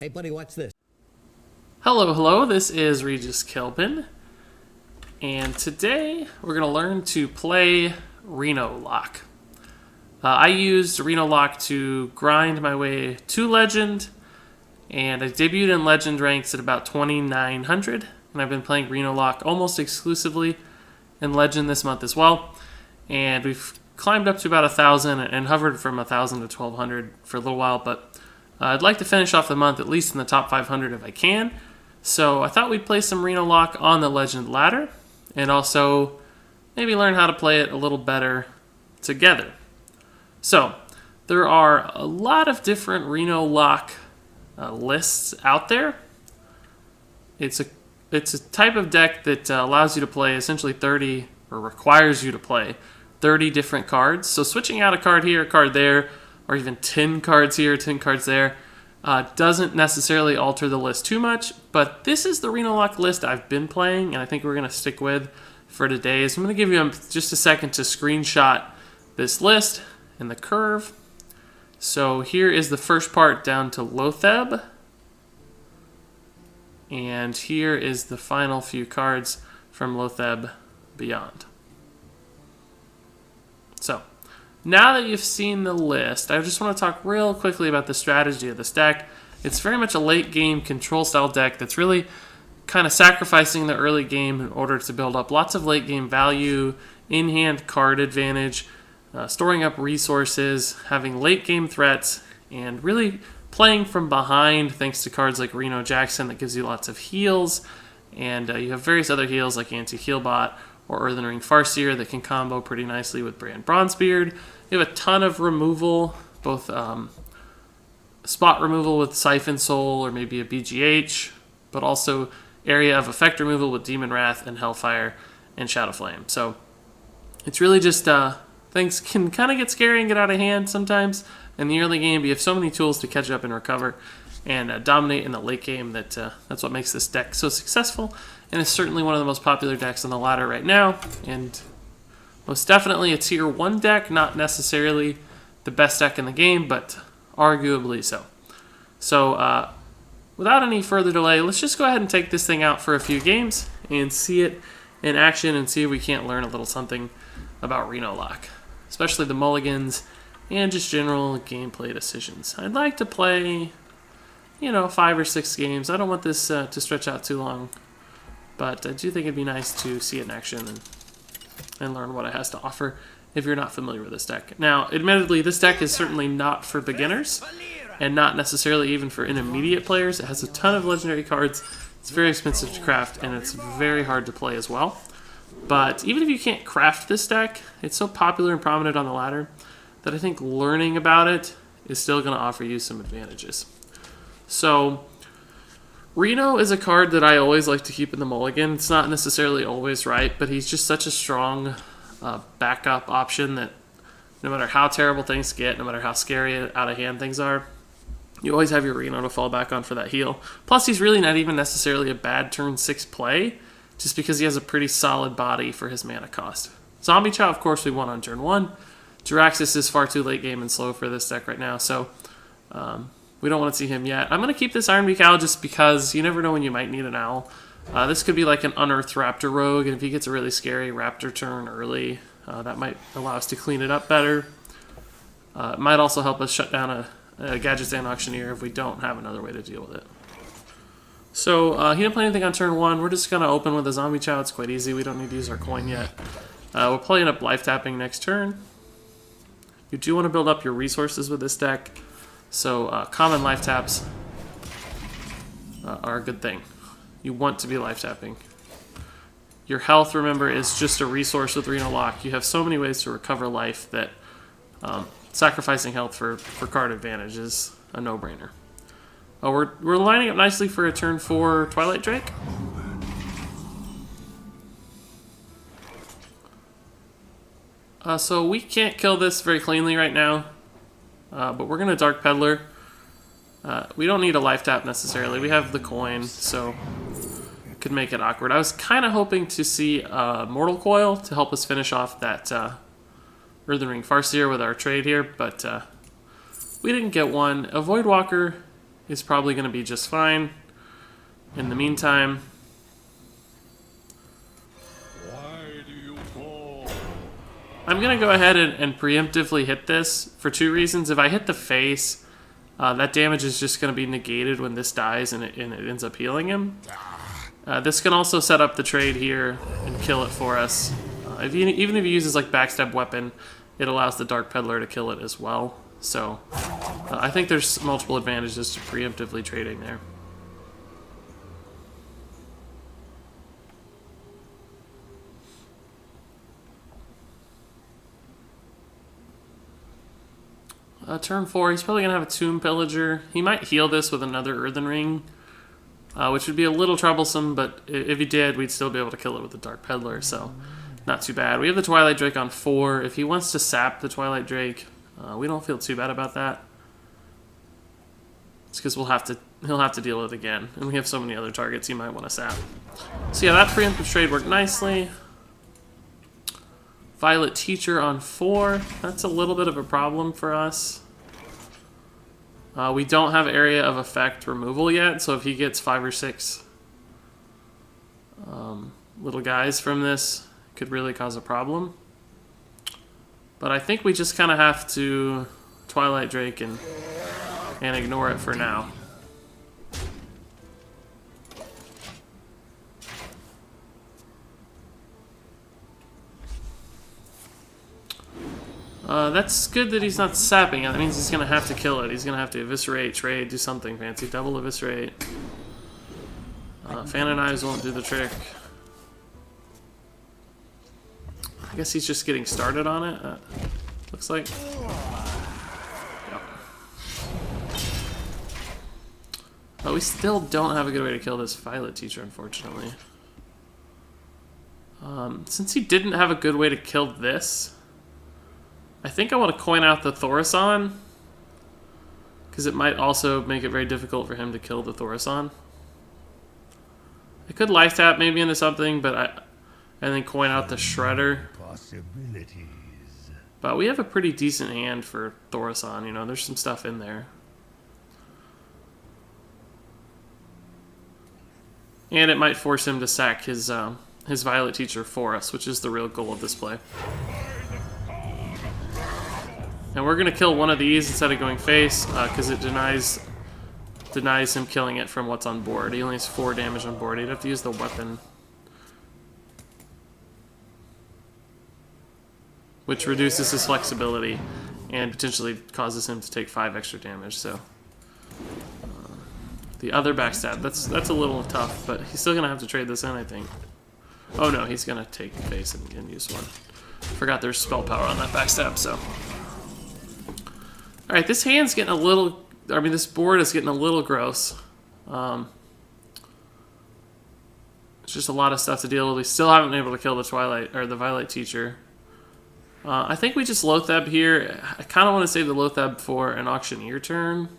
Hey, buddy, watch this. Hello, this is Regis Kelpin, and today we're going to learn to play Renolock. I used Renolock to grind my way to Legend, and I debuted in Legend ranks at about 2,900, and I've been playing Renolock almost exclusively in Legend this month as well, and we've climbed up to about 1,000 and hovered from 1,000 to 1,200 for a little while, but I'd like to finish off the month at least in the top 500 if I can. So I thought we'd play some Renolock on the Legend ladder and also maybe learn how to play it a little better together. So there are a lot of different Renolock lists out there. It's a type of deck that allows you to play essentially 30, or requires you to play 30 different cards. So switching out a card here, a card there, or even 10 cards here, 10 cards there, doesn't necessarily alter the list too much, but this is the Renolock list I've been playing, and I think we're going to stick with for today. So I'm going to give you just a second to screenshot this list and the curve. So here is the first part down to Lotheb, and here is the final few cards from Lotheb beyond. So now that you've seen the list, I just want to talk real quickly about the strategy of this deck. It's very much a late game control style deck that's really kind of sacrificing the early game in order to build up lots of late game value, in-hand card advantage, storing up resources, having late game threats, and really playing from behind thanks to cards like Reno Jackson that gives you lots of heals, and you have various other heals like Anti-Healbot or Earthen Ring Farseer that can combo pretty nicely with Brand Bronzebeard. You have a ton of removal, both spot removal with Siphon Soul or maybe a BGH, but also area of effect removal with Demon Wrath and Hellfire and Shadow Flame. So it's really just things can kind of get scary and get out of hand sometimes in the early game, but you have so many tools to catch up and recover and dominate in the late game that that's what makes this deck so successful, and it's certainly one of the most popular decks on the ladder right now, and most definitely a tier 1 deck, not necessarily the best deck in the game, but arguably so. So without any further delay, let's just go ahead and take this thing out for a few games and see it in action and see if we can't learn a little something about Renolock, especially the mulligans and just general gameplay decisions. I'd like to play 5 or 6 games. I don't want this to stretch out too long, but I do think it'd be nice to see it in action and learn what it has to offer if you're not familiar with this deck. Now, admittedly, this deck is certainly not for beginners and not necessarily even for intermediate players. It has a ton of legendary cards. It's very expensive to craft, and it's very hard to play as well. But even if you can't craft this deck, it's so popular and prominent on the ladder that I think learning about it is still going to offer you some advantages. So Reno is a card that I always like to keep in the mulligan. It's not necessarily always right, but he's just such a strong backup option that no matter how terrible things get, no matter how scary out of hand things are, you always have your Reno to fall back on for that heal. Plus, he's really not even necessarily a bad turn 6 play, just because he has a pretty solid body for his mana cost. Zombie Chow, of course, we won on turn 1. Jiraxis is far too late game and slow for this deck right now, so we don't want to see him yet. I'm going to keep this Iron Beak Owl just because you never know when you might need an owl. This could be like an Unearthed Raptor Rogue, and if he gets a really scary Raptor turn early, that might allow us to clean it up better. It might also help us shut down a Gadget Stand Auctioneer if we don't have another way to deal with it. So he didn't play anything on turn 1. We're just going to open with a Zombie Chow. It's quite easy. We don't need to use our coin yet. We're playing up Life Tapping next turn. You do want to build up your resources with this deck. So common life taps are a good thing. You want to be life tapping. Your health, remember, is just a resource with Renolock. You have so many ways to recover life that sacrificing health for card advantage is a no-brainer. We're lining up nicely for a turn 4 Twilight Drake. So we can't kill this very cleanly right now. But we're going to Dark Peddler. We don't need a life tap necessarily. We have the coin, so it could make it awkward. I was kind of hoping to see Mortal Coil to help us finish off that Earthen Ring Farseer with our trade here, but we didn't get one. A Voidwalker is probably going to be just fine. In the meantime, I'm going to go ahead and preemptively hit this for two reasons. If I hit the face, that damage is just going to be negated when this dies and it ends up healing him. This can also set up the trade here and kill it for us. Even if he uses like backstab weapon, it allows the Dark Peddler to kill it as well. So I think there's multiple advantages to preemptively trading there. Turn 4, he's probably going to have a Tomb Pillager. He might heal this with another Earthen Ring, which would be a little troublesome, but if he did, we'd still be able to kill it with the Dark Peddler, so not too bad. We have the Twilight Drake on 4. If he wants to sap the Twilight Drake, we don't feel too bad about that. It's because he'll have to deal with it again, and we have so many other targets he might want to sap. So yeah, that preemptive trade worked nicely. Violet Teacher on 4. That's a little bit of a problem for us. We don't have area of effect removal yet, so if he gets 5 or 6 little guys from this, it could really cause a problem. But I think we just kind of have to Twilight Drake and ignore it for now. That's good that he's not sapping it. That means he's going to have to kill it. He's going to have to eviscerate, trade, do something fancy. Double eviscerate. Fan and Eyes won't do the trick. I guess he's just getting started on it. Looks like. Yep. But we still don't have a good way to kill this Violet Teacher, unfortunately. Since he didn't have a good way to kill this, I think I want to coin out the Thaurissan, because it might also make it very difficult for him to kill the Thaurissan. I could life tap maybe into something, but and then coin out the Shredder. But we have a pretty decent hand for Thaurissan, you know, there's some stuff in there. And it might force him to sack his Violet Teacher for us, which is the real goal of this play. And we're going to kill one of these instead of going face, because it denies him killing it from what's on board. He only has 4 damage on board. He'd have to use the weapon, which reduces his flexibility and potentially causes him to take 5 extra damage. So the other backstab, that's a little tough, but he's still going to have to trade this in, I think. Oh no, he's going to take the face and use one. Forgot there's spell power on that backstab, so... Alright, this hand's getting a little... I mean, this board is getting a little gross. It's just a lot of stuff to deal with. We still haven't been able to kill the Twilight, or the Violet Teacher. I think we just Loatheb here. I kind of want to save the Loatheb for an Auctioneer turn.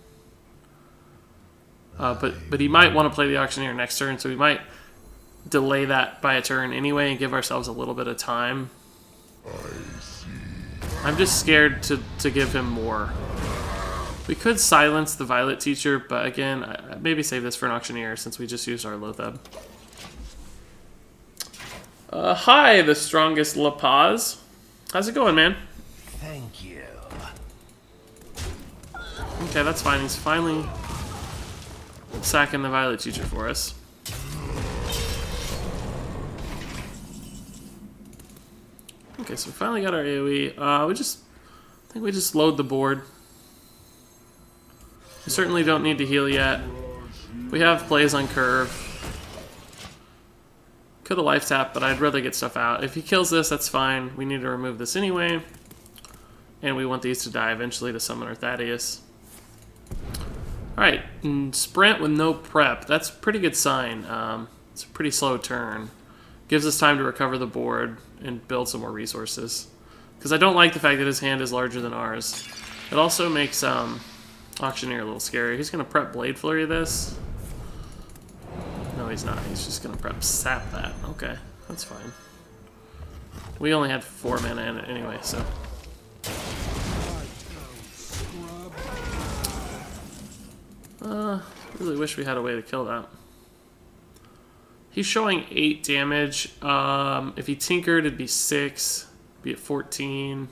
But he might want to play the Auctioneer next turn, so we might delay that by a turn anyway and give ourselves a little bit of time. I'm just scared to give him more. We could silence the Violet Teacher, but again, maybe save this for an Auctioneer since we just used our Loatheb. Hi, the strongest La Paz. How's it going, man? Thank you. Okay, that's fine. He's finally sacking the Violet Teacher for us. Okay, so we finally got our AoE. I think we just load the board. We certainly don't need to heal yet. We have plays on curve. Could have life tap, but I'd rather get stuff out. If he kills this, that's fine. We need to remove this anyway. And we want these to die eventually to summon our Thaddeus. Alright, sprint with no prep. That's a pretty good sign. It's a pretty slow turn. Gives us time to recover the board and build some more resources. Because I don't like the fact that his hand is larger than ours. It also makes Auctioneer a little scary. He's going to prep Blade Flurry this. No, he's not. He's just going to prep Sap that. Okay, that's fine. We only had 4 mana in it anyway, so... Really wish we had a way to kill that. He's showing 8 damage. If he tinkered, it'd be 6. Be at 14.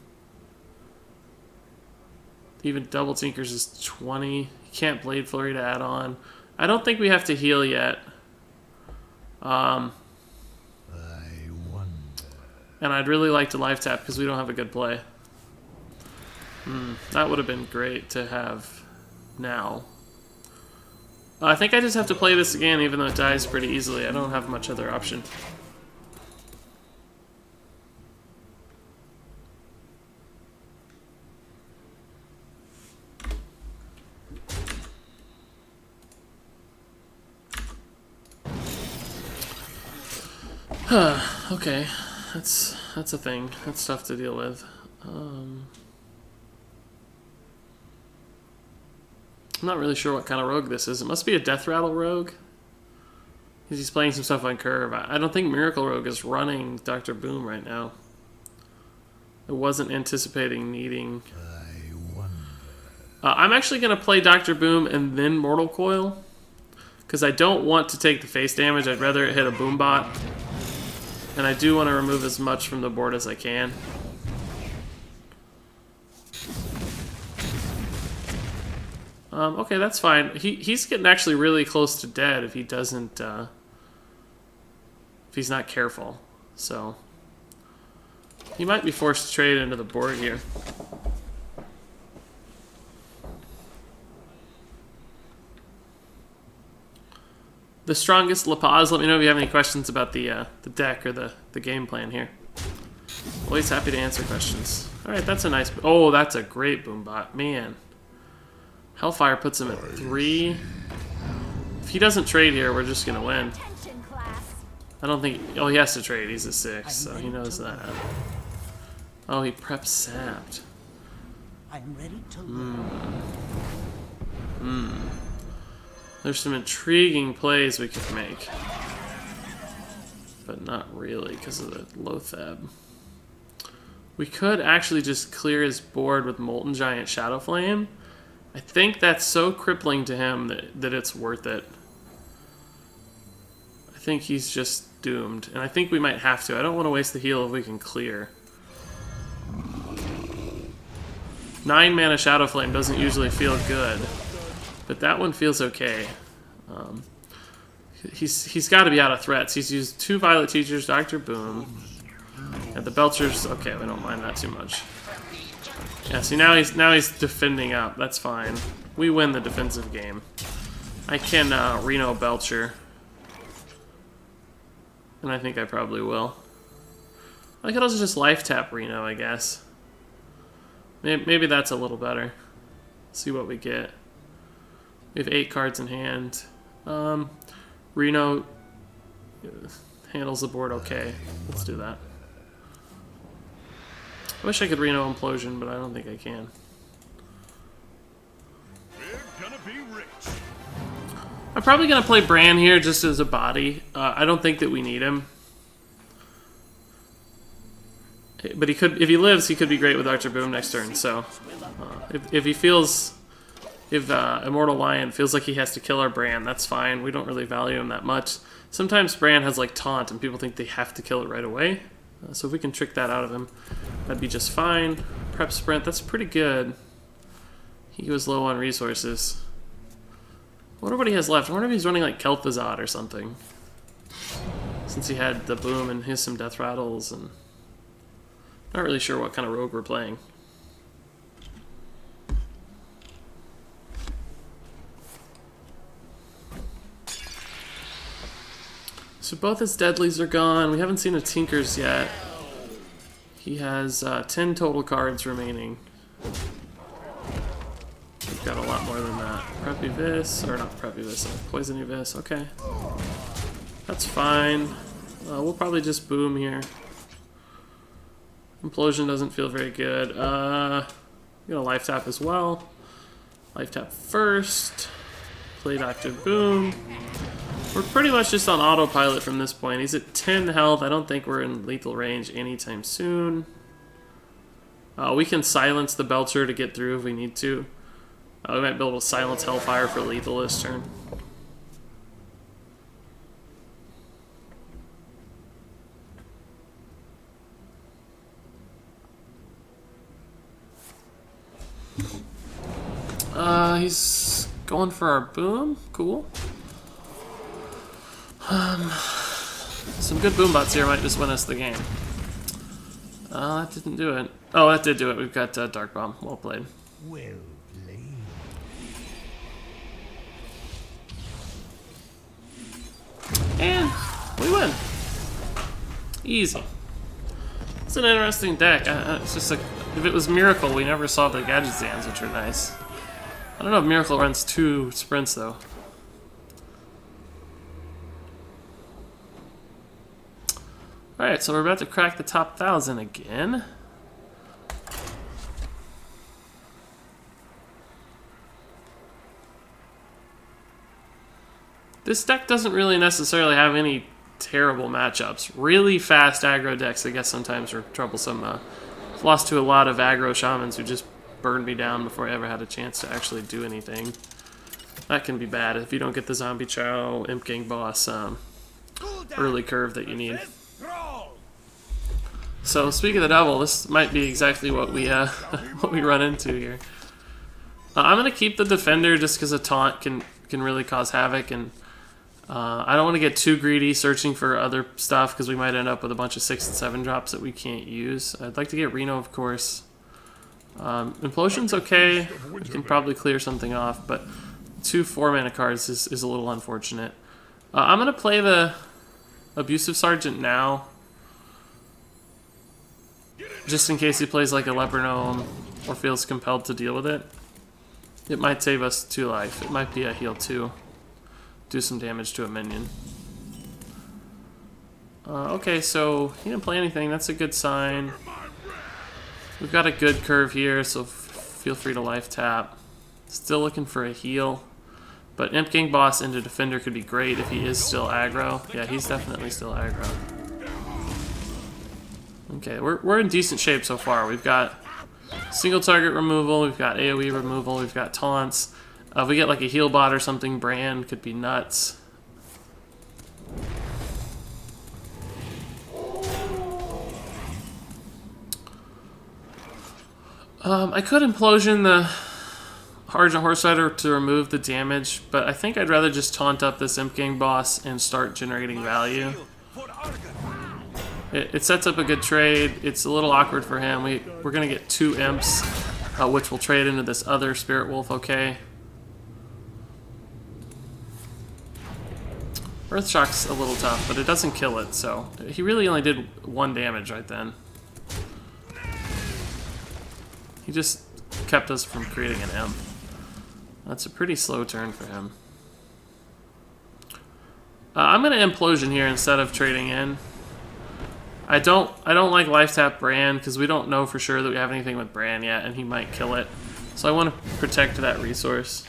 Even double tinkers is 20. He can't Blade Flurry to add on. I don't think we have to heal yet. I wonder. And I'd really like to life tap because we don't have a good play. That would have been great to have now. I think I just have to play this again, even though it dies pretty easily. I don't have much other option. Okay, that's a thing. That's tough to deal with. I'm not really sure what kind of rogue this is. It must be a Death Rattle rogue. He's playing some stuff on curve. I don't think Miracle Rogue is running Dr. Boom right now. I wasn't anticipating needing... I'm actually going to play Dr. Boom and then Mortal Coil. Because I don't want to take the face damage. I'd rather it hit a Boom bot. And I do want to remove as much from the board as I can. Okay, that's fine. He's getting actually really close to dead if he doesn't... if he's not careful. So... he might be forced to trade into the board here. The strongest La Paz. Let me know if you have any questions about the deck or the game plan here. Always happy to answer questions. Alright, that's a nice... oh, that's a great Boombot. Man. Hellfire puts him at 3. If he doesn't trade here, we're just going to win. I don't think... oh, he has to trade. He's a 6, so he knows that. Oh, he preps Sapped. I'm ready to learn. There's some intriguing plays we could make. But not really, because of the Loatheb. We could actually just clear his board with Molten Giant Shadow Flame. I think that's so crippling to him that it's worth it. I think he's just doomed. And I think we might have to. I don't want to waste the heal if we can clear. 9 mana Shadow Flame doesn't usually feel good. But that one feels okay. He's got to be out of threats. He's used 2 Violet Teachers, Dr. Boom. And the Belchers, okay, we don't mind that too much. Yeah, see now he's defending up. That's fine. We win the defensive game. I can Reno Belcher. And I think I probably will. I could also just life tap Reno, I guess. Maybe that's a little better. See what we get. We have 8 cards in hand. Reno handles the board okay. Let's do that. I wish I could Reno Implosion, but I don't think I can. We're gonna be rich. I'm probably gonna play Bran here just as a body. I don't think that we need him. But he could, if he lives, he could be great with Dr. Boom next turn. So, if he feels... if Immortal Lion feels like he has to kill our Bran, that's fine. We don't really value him that much. Sometimes Bran has like Taunt and people think they have to kill it right away. So if we can trick that out of him, that'd be just fine. Prep Sprint, that's pretty good. He was low on resources. I wonder what he has left. I wonder if he's running like Kel'Thuzad or something. Since he had the Boom and his some Death Rattles and... not really sure what kind of rogue we're playing. So both his deadlies are gone. We haven't seen a Tinker's yet. He has 10 total cards remaining. We've got a lot more than that. Preppy Vis, or not Preppy Vis, Poisony Vis, okay. That's fine. We'll probably just Boom here. Implosion doesn't feel very good. I'm gonna life tap as well. Life tap first. Play Dr. Boom. We're pretty much just on autopilot from this point. He's at 10 health. I don't think we're in lethal range anytime soon. We can silence the Belcher to get through if we need to. We might be able to silence Hellfire for lethal this turn. He's going for our boom. Cool. Some good boom bots here might just win us the game. That didn't do it. Oh, that did do it. We've got Dark Bomb. Well played. Well played. And we win. Easy. It's an interesting deck. It's just like, if it was Miracle, we never saw the Gadget Zans, which are nice. I don't know if Miracle runs 2 sprints, though. Alright, so we're about to crack the top 1,000 again. This deck doesn't really necessarily have any terrible matchups. Really fast aggro decks, I guess, sometimes are troublesome. I've lost to a lot of aggro shamans who just burned me down before I ever had a chance to actually do anything. That can be bad if you don't get the Zombie Chow Imp Gang boss early curve that you need. So speaking of the devil, this might be exactly what we what we run into here. I'm gonna keep the defender just because a taunt can really cause havoc, and I don't want to get too greedy searching for other stuff because we might end up with a bunch of 6 and 7 drops that we can't use. I'd like to get Reno, of course. Implosion's okay. We can probably clear something off, but 2 4-mana cards is a little unfortunate. I'm gonna play the Abusive Sergeant now, just in case he plays like a Leper Gnome or feels compelled to deal with it. It might save us 2 life. It might be a heal 2. Do some damage to a minion. Okay, so he didn't play anything. That's a good sign. We've got a good curve here, so feel free to life tap. Still looking for a heal. But Imp Gang boss into defender could be great if he is still aggro. Yeah, he's definitely still aggro. Okay, we're in decent shape so far. We've got single target removal, we've got AoE removal, we've got taunts. If we get like a heal bot or something, Brand could be nuts. I could Implosion the Argent Horse Rider to remove the damage, but I think I'd rather just taunt up this Imp Gang boss and start generating value. It sets up a good trade. It's a little awkward for him. We're going to get 2 imps, which will trade into this other Spirit Wolf, okay. Earthshock's a little tough, but it doesn't kill it, so he really only did 1 damage right then. He just kept us from creating an imp. That's a pretty slow turn for him. I'm going to Implosion here instead of trading in. I don't like life tap Brand because we don't know for sure that we have anything with Brand yet, and he might kill it. So I want to protect that resource.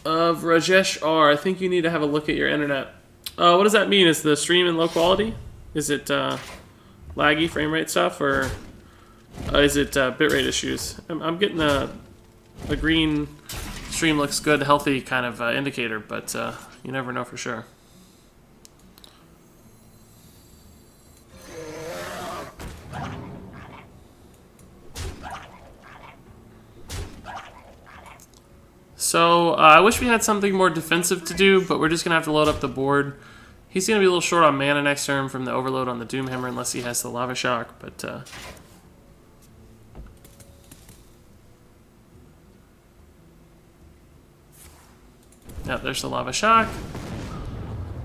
Rajesh R, I think you need to have a look at your internet. What does that mean? Is the stream in low quality? Is it laggy frame rate stuff, or is it bitrate issues? I'm getting a green stream looks good, healthy kind of indicator, but you never know for sure. So, I wish we had something more defensive to do, but we're just going to have to load up the board. He's going to be a little short on mana next turn from the overload on the Doomhammer unless he has the Lava Shock, but... Yep, there's the Lava Shock.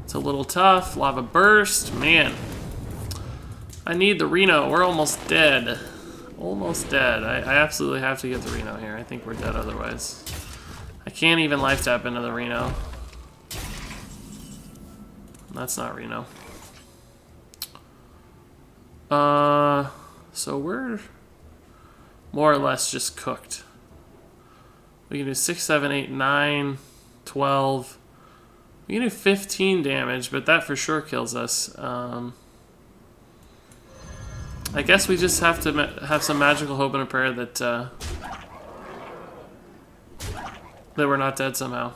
It's a little tough. Lava Burst. Man. I need the Reno. We're almost dead. Almost dead. I absolutely have to get the Reno here. I think we're dead otherwise. I can't even life tap into the Reno. That's not Reno. So we're more or less just cooked. We can do 6, 7, 8, 9, 12. We can do 15 damage, but that for sure kills us. I guess we just have to have some magical hope and a prayer that that we're not dead somehow.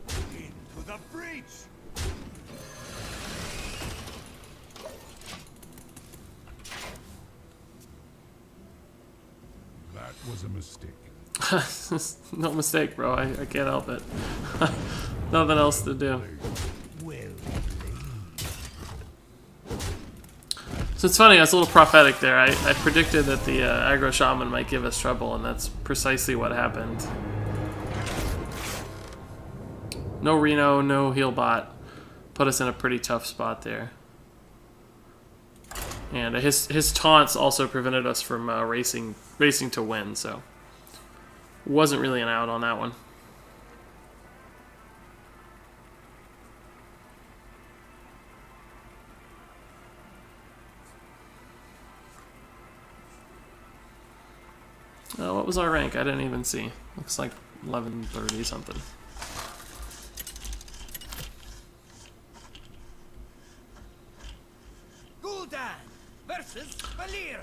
Into the breach. That was a mistake. No mistake, bro. I can't help it. Nothing else to do. So it's funny, I was a little prophetic there. I predicted that the aggro shaman might give us trouble, and that's precisely what happened. No Reno, no heal bot. Put us in a pretty tough spot there. And his taunts also prevented us from racing to win, so wasn't really an out on that one. What was our rank? I didn't even see. Looks like 1130 something.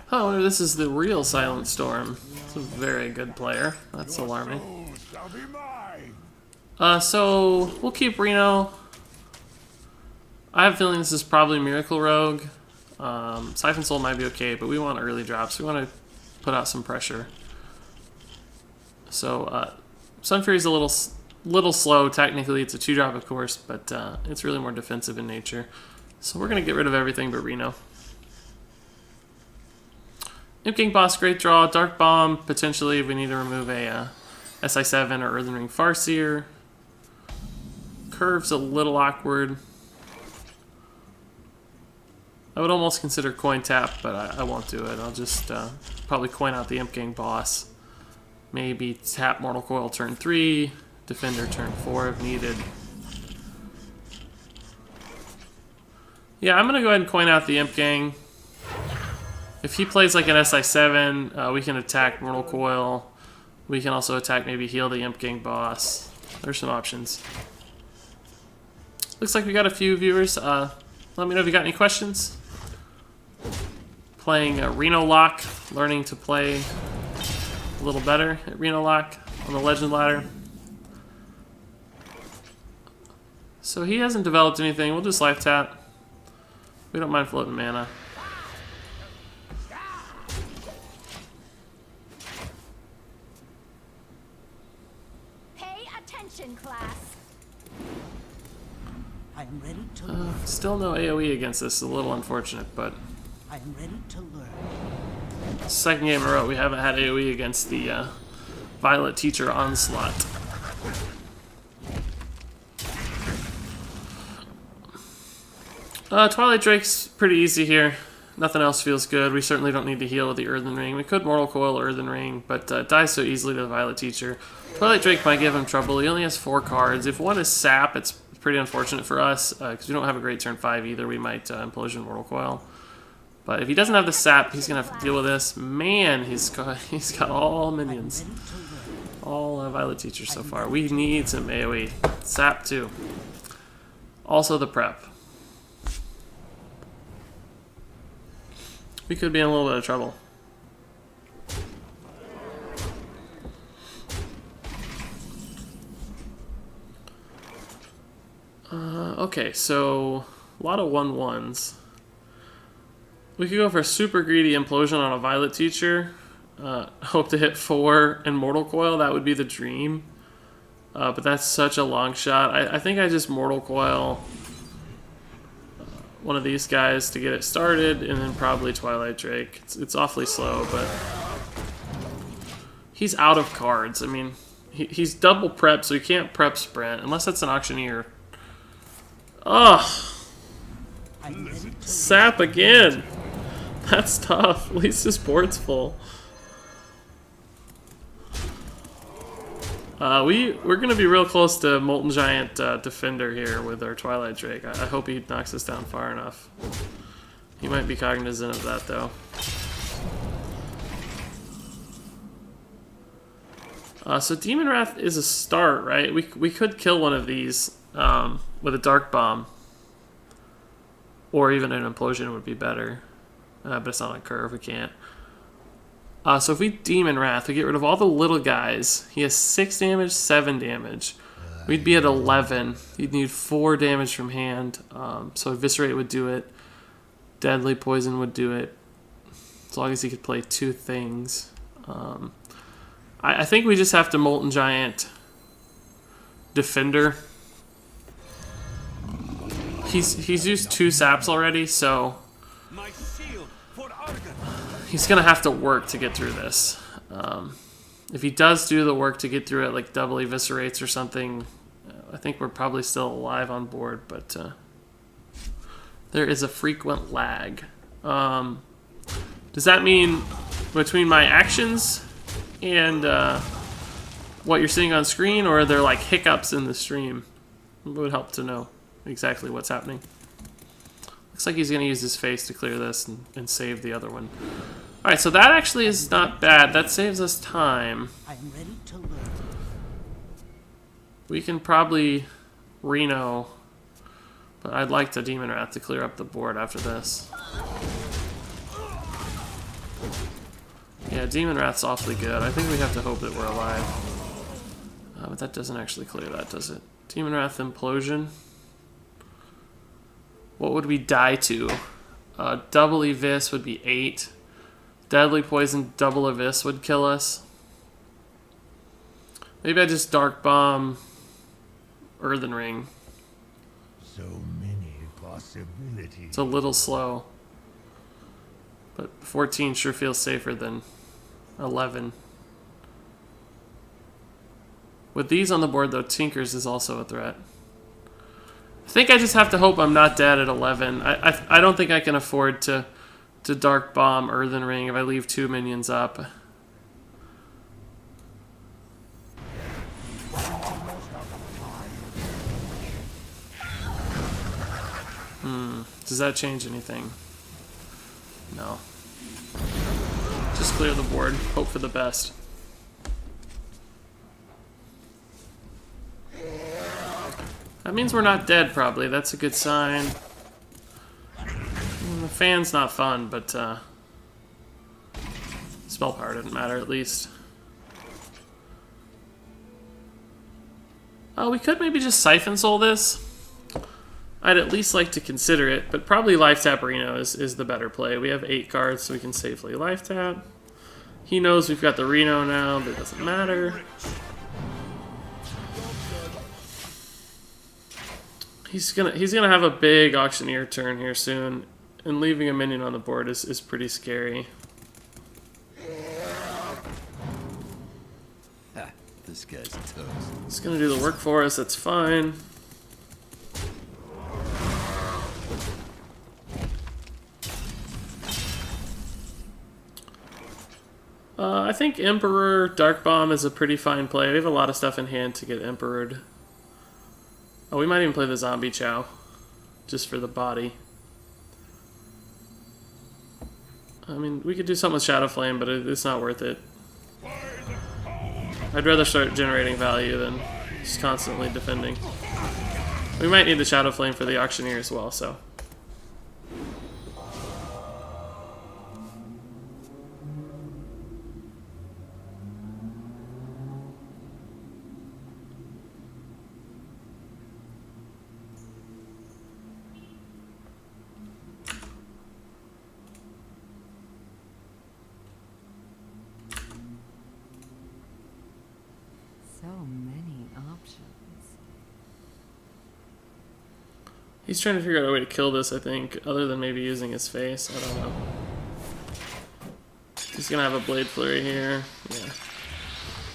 Oh, this is the real Silent Storm. It's a very good player. That's alarming. So we'll keep Reno. I have a feeling this is probably Miracle Rogue. Siphon Soul might be okay, but we want early drops. We want to put out some pressure. So Sun Fury's a little slow. Technically, it's a 2-drop, of course, but it's really more defensive in nature. So we're gonna get rid of everything but Reno. Imp King boss, great draw. Dark Bomb, potentially if we need to remove a SI7 or Earthen Ring Farseer. Curve's a little awkward. I would almost consider coin tap, but I won't do it. I'll just probably coin out the Imp King boss. Maybe tap Mortal Coil turn 3, Defender turn 4 if needed. Yeah, I'm going to go ahead and coin out the Imp Gang. If he plays like an SI7, we can attack Mortal Coil. We can also attack, maybe heal the Imp Gang boss. There's some options. Looks like we got a few viewers. Let me know if you got any questions. Playing Renolock, learning to play a little better at Renolock on the Legend ladder. So he hasn't developed anything. We'll just life tap. We don't mind floating mana. Class. I am ready to still no AoE against this. A little unfortunate, but I am ready to learn. Second game in a row we haven't had AoE against the Violet Teacher Onslaught. Twilight Drake's pretty easy here. Nothing else feels good. We certainly don't need to heal with the Earthen Ring. We could Mortal Coil Earthen Ring, but dies so easily to the Violet Teacher. Twilight Drake might give him trouble. He only has 4 cards. If one is Sap, it's pretty unfortunate for us, because we don't have a great turn 5 either. We might Implosion Mortal Coil. But if he doesn't have the Sap, he's going to have to deal with this. Man, he's got all minions. All Violet Teachers so far. We need some AoE. Sap too. Also the prep. We could be in a little bit of trouble. Okay, so a lot of 1/1s. We could go for a super greedy Implosion on a Violet Teacher. Hope to hit 4 in Mortal Coil. That would be the dream. But that's such a long shot. I think I just Mortal Coil one of these guys to get it started, and then probably Twilight Drake. It's awfully slow, but he's out of cards. I mean, he's double prep, so he can't prep sprint unless that's an Auctioneer. Ugh. Sap again. That's tough. At least his board's full. We're going to be real close to Molten Giant Defender here with our Twilight Drake. I hope he knocks us down far enough. He might be cognizant of that, though. So Demon Wrath is a start, right? We could kill one of these with a Dark Bomb. Or even an Implosion would be better. But it's not on curve, we can't. So if we Demon Wrath, we get rid of all the little guys. He has 6 damage, 7 damage. We'd be at 11. He'd need 4 damage from hand. So Eviscerate would do it. Deadly Poison would do it. As long as he could play 2 things. I think we just have to Molten Giant Defender. He's used 2 saps already, so My shield for Argon. he's gonna have to work to get through this. If he does do the work to get through it, like double eviscerates or something, I think we're probably still alive on board, but there is a frequent lag. Does that mean between my actions and what you're seeing on screen, or are there like hiccups in the stream? It would help to know exactly what's happening. Looks like he's going to use his face to clear this and save the other one. Alright, so that actually is not bad. That saves us time. I am ready to learn. We can probably Reno, but I'd like to Demon Wrath to clear up the board after this. Yeah, Demon Wrath's awfully good. I think we have to hope that we're alive. But that doesn't actually clear that, does it? Demon Wrath Implosion. What would we die to? Double Evis would be 8. Deadly Poison, double Evis would kill us. Maybe I just Dark Bomb Earthen Ring. So many possibilities. It's a little slow. But 14 sure feels safer than 11. With these on the board, though, Tinkers is also a threat. I think I just have to hope I'm not dead at 11. I don't think I can afford to Dark Bomb Earthen Ring if I leave 2 minions up. Does that change anything? No. Just clear the board. Hope for the best. That means we're not dead, probably. That's a good sign. The fan's not fun, but spell power didn't matter, at least. Oh, we could maybe just Siphon Soul this. I'd at least like to consider it, but probably Life Tap Reno is the better play. We have 8 cards, so we can safely Life Tap. He knows we've got the Reno now, but it doesn't matter. He's gonna have a big Auctioneer turn here soon, and leaving a minion on the board is pretty scary. This guy's toast. He's gonna do the work for us. That's fine. I think Emperor Dark Bomb is a pretty fine play. We have a lot of stuff in hand to get Emperored. Oh, we might even play the Zombie Chow, just for the body. I mean, we could do something with Shadow Flame, but it's not worth it. I'd rather start generating value than just constantly defending. We might need the Shadow Flame for the Auctioneer as well, so. So many options. He's trying to figure out a way to kill this, I think, other than maybe using his face. I don't know. He's gonna have a Blade Flurry here. Yeah.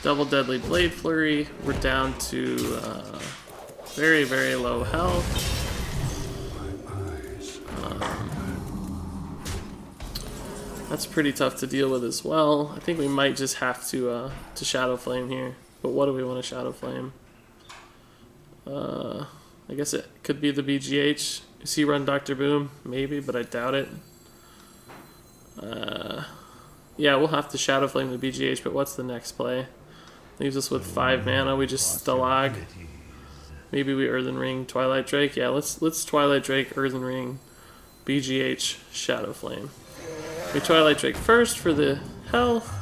Double Deadly Blade Flurry. We're down to very, very low health. That's pretty tough to deal with as well. I think we might just have to Shadow Flame here. But what do we want to Shadow Flame? I guess it could be the BGH. Does he run Dr. Boom? Maybe, but I doubt it. Yeah, we'll have to Shadow Flame the BGH, but what's the next play? Leaves us with 5 mana. We just Stalag. Maybe we Earthen Ring, Twilight Drake. Yeah, let's Twilight Drake, Earthen Ring, BGH, Shadow Flame. We Twilight Drake first for the health.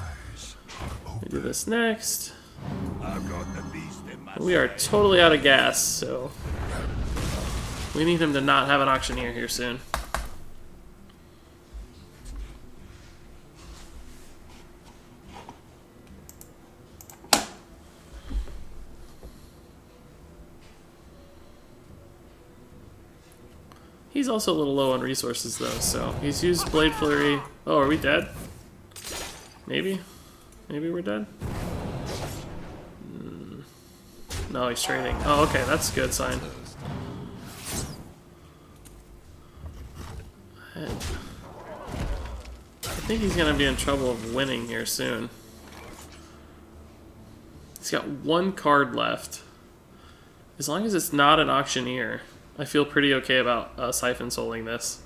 We do this next. I've got the beast in my We are totally out of gas, so we need him to not have an auctioneer here soon. He's also a little low on resources though, so he's used Blade Flurry. Oh, are we dead? Maybe? Maybe we're dead? No, he's trading. Oh, okay, that's a good sign. I think he's gonna be in trouble of winning here soon. He's got one card left. As long as it's not an auctioneer, I feel pretty okay about Siphon Souling this.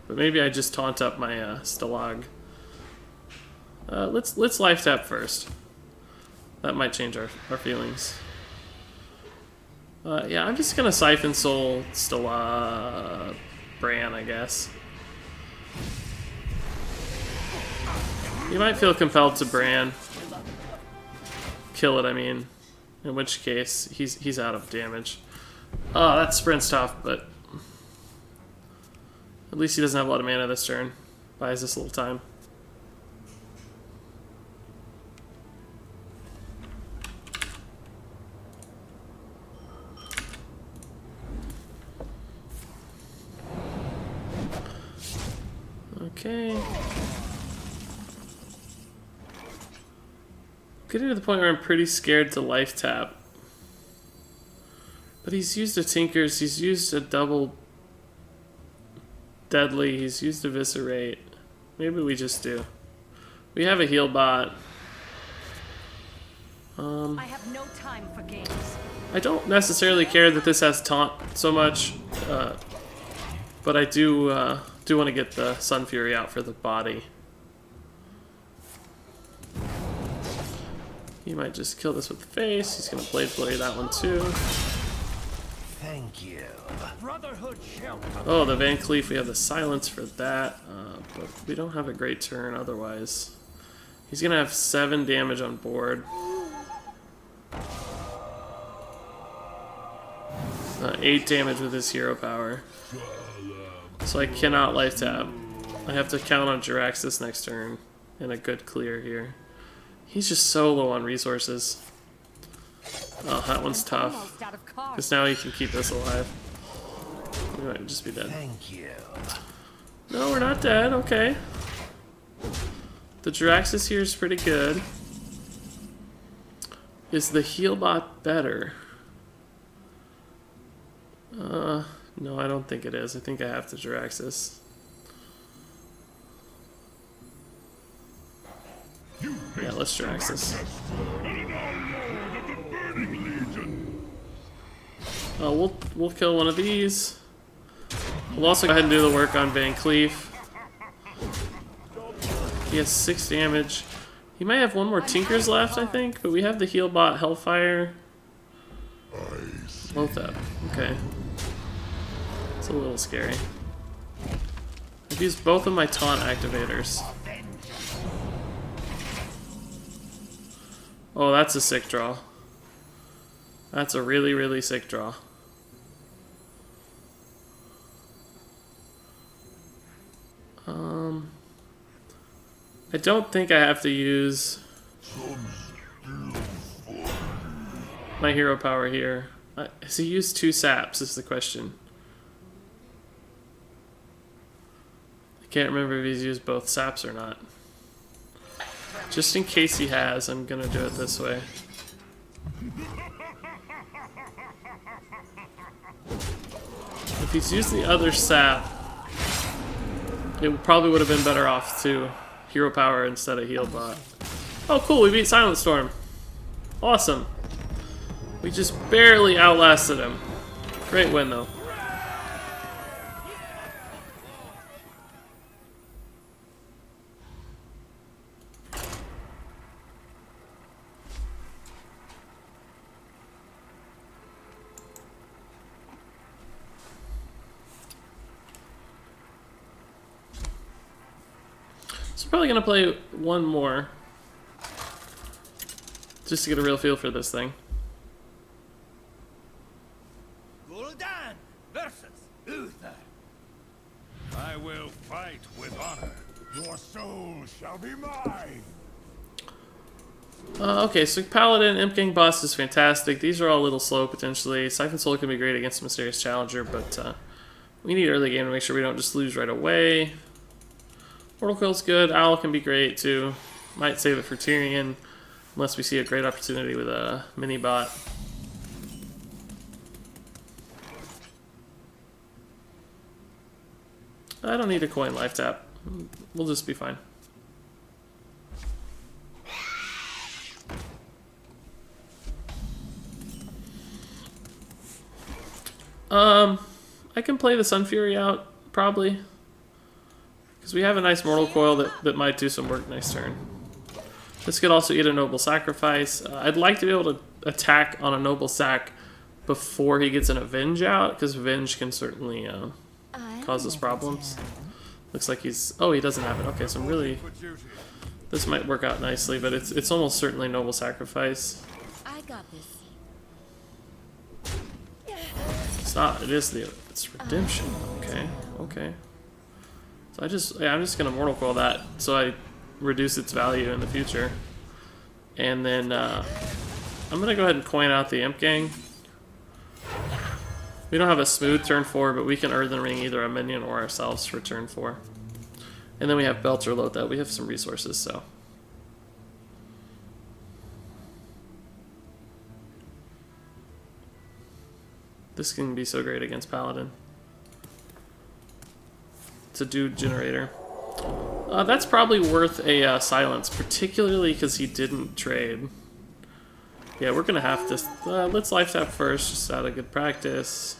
But maybe I just taunt up my Stalag. Let's life tap first. That might change our feelings. Yeah, I'm just gonna Siphon Soul Bran, I guess. You might feel compelled to Bran. Kill it, I mean. In which case, he's out of damage. Oh, that sprint's tough, but at least he doesn't have a lot of mana this turn. Buys us a little time. Okay. Getting to the point where I'm pretty scared to life tap. But he's used a Tinkers, he's used a double Deadly, he's used Eviscerate. Maybe we just do. We have a heal bot. I have no time for games. I don't necessarily care that this has taunt so much, but I do want to get the Sun Fury out for the body. He might just kill this with the face. He's gonna Blade Flurry that one too. Thank you. Brotherhood shall come. Oh, the Van Cleef, we have the silence for that, but we don't have a great turn otherwise. He's gonna have 7 damage on board. 8 damage with his hero power. So I cannot life tap. I have to count on Jiraxis next turn and a good clear here. He's just so low on resources. Oh, that one's tough. Because now he can keep us alive. We might just be dead. Thank you. No, we're not dead. Okay. The Jiraxis here is pretty good. Is the heal bot better? No, I don't think it is. I think I have to Jiraxis. Yeah, let's Jiraxis. We'll kill one of these. We'll also go ahead and do the work on Van Cleef. He has 6 damage. He might have one more Tinkers left, I think, but we have the heal bot Hellfire. Both up. Okay. It's a little scary. I've used both of my taunt activators. Oh, that's a sick draw. That's a really, really sick draw. I don't think I have to use my hero power here. Has he used 2 saps is the question. I can't remember if he's used both saps or not. Just in case he has, I'm gonna do it this way. If he's used the other sap, it probably would have been better off to hero power instead of heal bot. Oh cool, we beat Silent Storm. Awesome. We just barely outlasted him. Great win though. So probably gonna play one more. Just to get a real feel for this thing. Gul'dan versus Uther. I will fight with honor. Your soul shall be mine. Okay, so Paladin, Imp King boss is fantastic. These are all a little slow potentially. Siphon Soul can be great against Mysterious Challenger, but we need early game to make sure we don't just lose right away. Mortal Coil's good. Owl can be great too. Might save it for Tyrion, unless we see a great opportunity with a mini bot. I don't need a coin life tap. We'll just be fine. I can play the Sun Fury out, probably. Because we have a nice Mortal Coil that might do some work next turn. This could also eat a Noble Sacrifice. I'd like to be able to attack on a Noble Sac before he gets an Avenge out, because Avenge can certainly cause us problems. Looks like he's... Oh, he doesn't have it. Okay, so I'm really... This might work out nicely, but it's almost certainly Noble Sacrifice. I got this. It's not. It is the... It's Redemption. Okay, okay. So I'm just gonna Mortal Coil that so I reduce its value in the future. And then I'm gonna go ahead and coin out the Imp Gang. We don't have a smooth turn 4, but we can Earthen Ring either a minion or ourselves for turn 4. And then we have Belcher Loadout. We have some resources, so. This can be so great against Paladin. It's a dude generator. That's probably worth a silence, particularly because he didn't trade. Yeah, we're gonna have to. Let's life tap first, just out of good practice.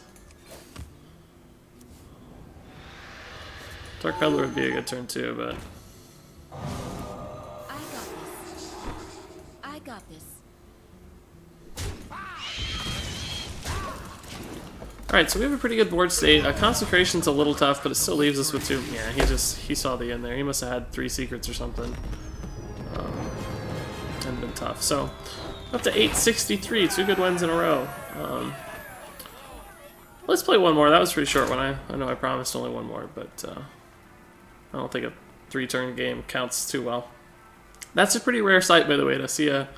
Dark Peddler would be a good turn too, but. I got this. Alright, so we have a pretty good board state. Consecration's a little tough, but it still leaves us with 2. Yeah, he saw the end there. He must have had 3 secrets or something. And been tough. So, up to 863, 2 good wins in a row. Let's play one more. That was a pretty short one. I know I promised only one more, but I don't think a 3-turn game counts too well. That's a pretty rare sight, by the way, to see a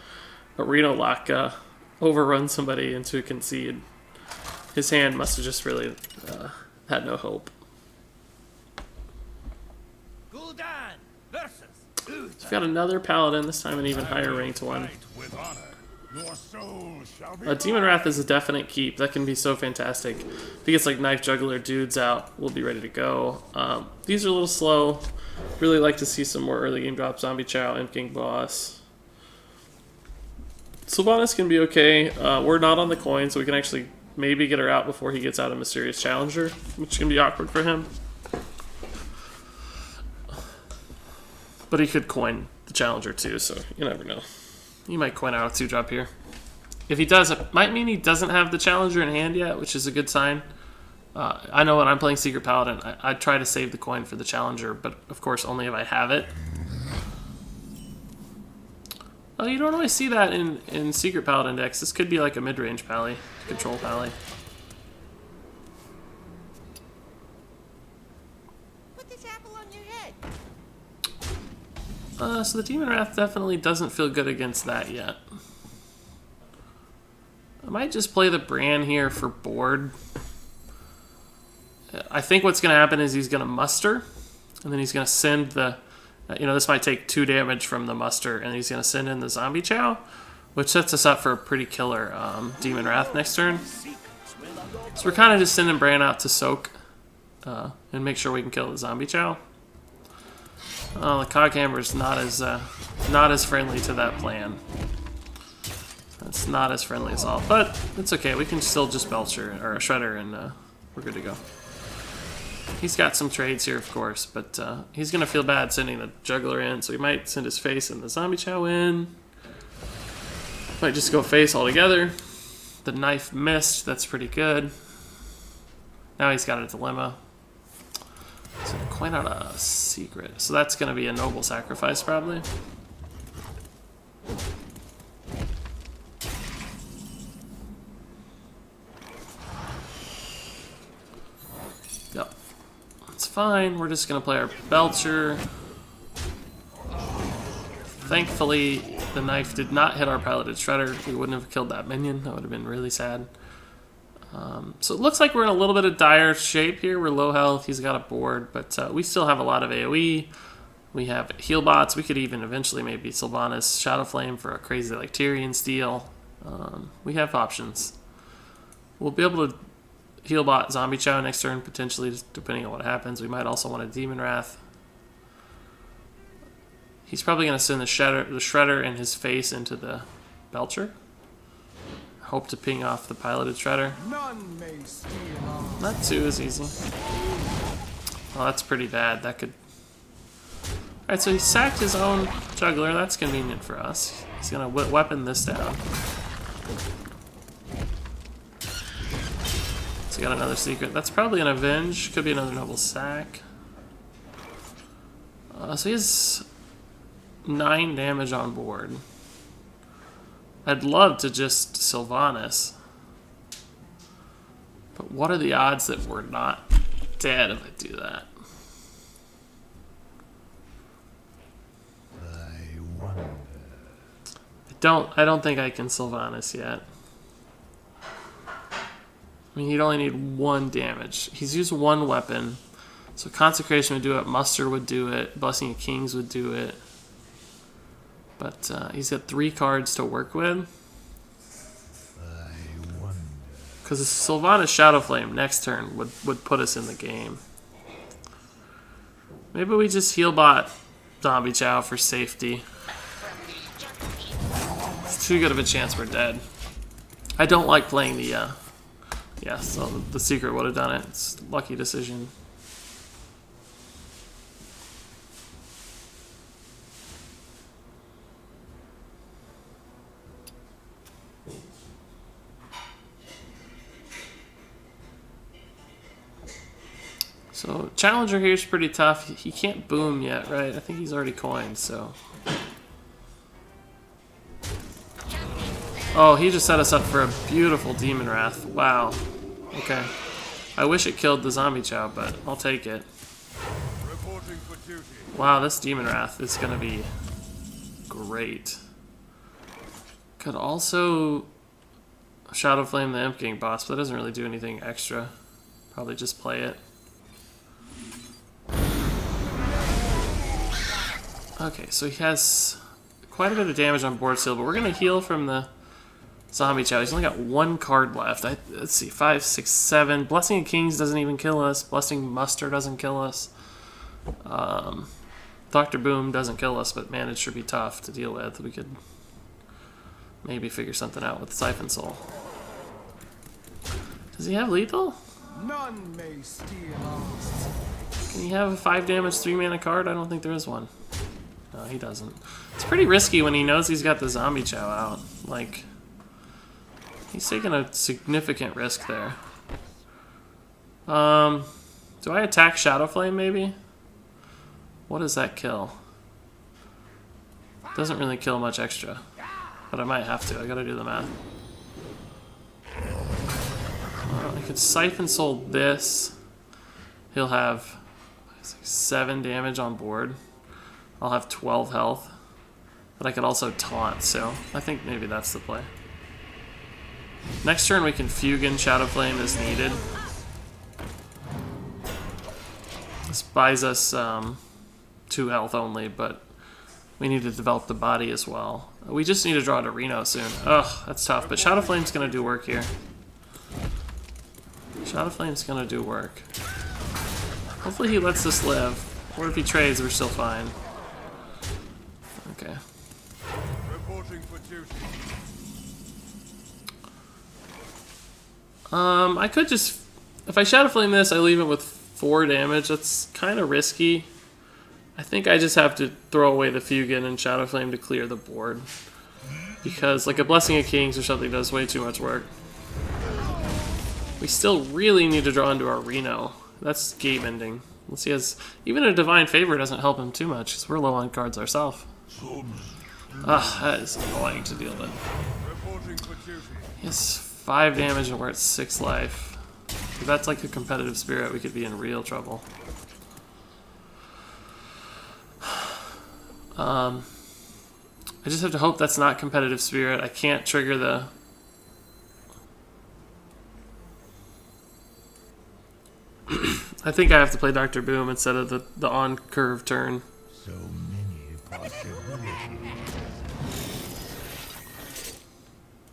Renolock overrun somebody into a concede. His hand must have just really had no hope. Gul'dan versus Uther. So we've got another Paladin, this time an even higher ranked one. Fight with honor. Your soul shall be Demon Wrath is a definite keep. That can be so fantastic. If he gets like Knife Juggler dudes out, we'll be ready to go. These are a little slow. Really like to see some more early game drops. Zombie Chow, Imp King Boss. Sylvanas can be okay. We're not on the coin, so we can actually maybe get her out before he gets out a Mysterious Challenger, which can be awkward for him. But he could coin the Challenger too, so you never know. He might coin out a 2-drop here. If he does, it might mean he doesn't have the Challenger in hand yet, which is a good sign. I know when I'm playing Secret Paladin, I try to save the coin for the Challenger, but of course only if I have it. Oh, you don't always see that in Secret Paladin decks. This could be like a mid-range pally, control pally. Put this apple on your head. So the Demon Wrath definitely doesn't feel good against that yet. I might just play the Bran here for board. I think what's going to happen is he's going to muster, and then he's going to send the... this might take 2 damage from the muster, and he's going to send in the Zombie Chow, which sets us up for a pretty killer Demon Wrath next turn. So we're kind of just sending Bran out to soak and make sure we can kill the Zombie Chow. The Coghammer is not as friendly to that plan. It's not as friendly as all, but it's okay. We can still just Belcher or a Shredder, and we're good to go. He's got some trades here, of course, but he's going to feel bad sending the Juggler in, so he might send his face and the Zombie Chow in. Might just go face altogether. The knife missed. That's pretty good. Now he's got a dilemma. So coin point out a secret. So that's going to be a noble sacrifice, probably. Yep. It's fine. We're just going to play our Belcher. Thankfully, the knife did not hit our piloted shredder. We wouldn't have killed that minion. That would have been really sad. So it looks like we're in a little bit of dire shape here. We're low health. He's got a board, but we still have a lot of AoE. We have heal bots. We could even eventually maybe Sylvanas Shadow Flame for a crazy like Tyrion steal. We have options. We'll be able to heal bot Zombie Chow next turn, potentially, just depending on what happens. We might also want a Demon Wrath. He's probably going to send the Shredder in his face into the Belcher. Hope to ping off the piloted Shredder. None may steal our Not too as easy. Oh, that's pretty bad. That could... Alright, so he sacked his own Juggler. That's convenient for us. He's going to weapon this down. So he got another secret. That's probably an Avenge. Could be another Noble Sack. So he has 9 damage on board. I'd love to just Sylvanas. But what are the odds that we're not dead if I do that? I wonder. I don't think I can Sylvanas yet. I mean, he'd only need 1 damage. He's used 1 weapon. So Consecration would do it, Muster would do it, Blessing of Kings would do it. But he's got 3 cards to work with. I wonder. Because the Sylvanas Shadow Flame next turn would put us in the game. Maybe we just heal bot Zombie Chow for safety. It's too good of a chance we're dead. I don't like playing the... yeah, so the secret would have done it. It's a lucky decision. So Challenger here is pretty tough. He can't boom yet, right? I think he's already coined, so... Oh, he just set us up for a beautiful Demon Wrath. Wow. Okay. I wish it killed the Zombie Chow, but I'll take it. Reporting for duty. Wow, this Demon Wrath is going to be great. Could also Shadow Flame the Imp King boss, but that doesn't really do anything extra. Probably just play it. Okay, so he has quite a bit of damage on board still, but we're going to heal from the Zombie Chow. He's only got 1 card left. Let's see, 5, 6, 7. Blessing of Kings doesn't even kill us. Blessing Muster doesn't kill us. Dr. Boom doesn't kill us, but man, it should be tough to deal with. We could maybe figure something out with Siphon Soul. Does he have lethal? None may steal our Can he have a 5 damage, 3 mana card? I don't think there is one. No, he doesn't. It's pretty risky when he knows he's got the Zombie Chow out. Like, he's taking a significant risk there. Do I attack Shadow Flame maybe? What does that kill? Doesn't really kill much extra. But I might have to. I gotta do the math. I could Siphon Soul this. He'll have 7 damage on board. I'll have 12 health. But I could also taunt, so I think maybe that's the play. Next turn we can Fugan Shadow Flame as needed. This buys us 2 health only, but we need to develop the body as well. We just need to draw to Reno soon. Ugh, that's tough, but Shadow Flame's gonna do work here. Shadow Flame's gonna do work. Hopefully he lets us live. Or if he trades, we're still fine. Okay. reporting for duty. I could just... If I Shadow Flame this, I leave it with 4 damage. That's kind of risky. I think I just have to throw away the Fugan and Shadow Flame to clear the board. Because, like, a Blessing of Kings or something does way too much work. We still really need to draw into our Reno. That's game ending. Unless he has... Even a Divine Favor doesn't help him too much, because we're low on cards ourselves. That is annoying to deal with. Reporting for duty. He has 5 damage and we're at 6 life. If that's like a competitive spirit, we could be in real trouble. I just have to hope that's not competitive spirit. I can't trigger the... I think I have to play Dr. Boom instead of the on-curve turn. So many possibilities.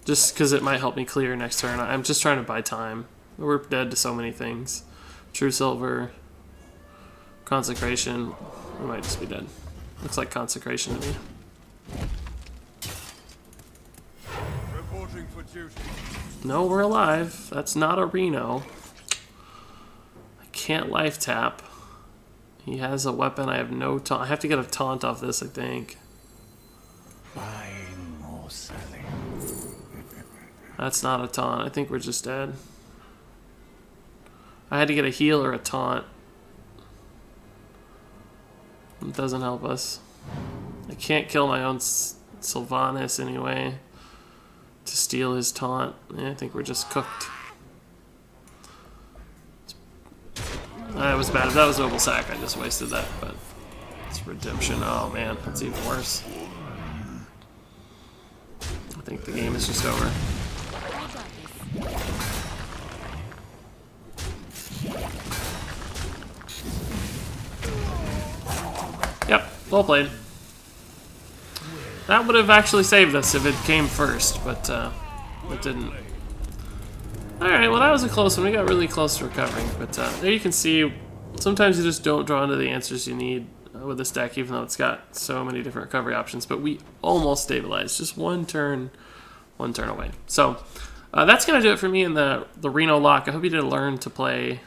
Just because it might help me clear next turn. I'm just trying to buy time. We're dead to so many things. True Silver, Consecration. We might just be dead. Looks like Consecration to me. Reporting for duty. No, we're alive. That's not a Reno. I can't life tap. He has a weapon. I have no taunt. I have to get a taunt off this, I think. Buying or selling. That's not a taunt. I think we're just dead. I had to get a heal or a taunt. It doesn't help us. I can't kill my own Sylvanas anyway to steal his taunt. I think we're just cooked. That was bad. If that was Noble Sack, I just wasted that, but it's Redemption. Oh man, that's even worse. I think the game is just over. Yep, well played. That would have actually saved us if it came first, but it didn't. Alright, well that was a close one. We got really close to recovering, but there you can see sometimes you just don't draw into the answers you need with this deck, even though it's got so many different recovery options, but we almost stabilized. Just one turn away. So that's going to do it for me in the Renolock. I hope you did learn to play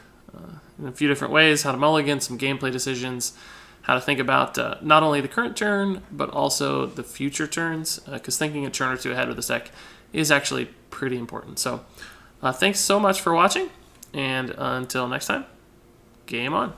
in a few different ways, how to mulligan, some gameplay decisions, how to think about not only the current turn, but also the future turns, because thinking a turn or two ahead with this deck is actually pretty important. So thanks so much for watching, and until next time, game on.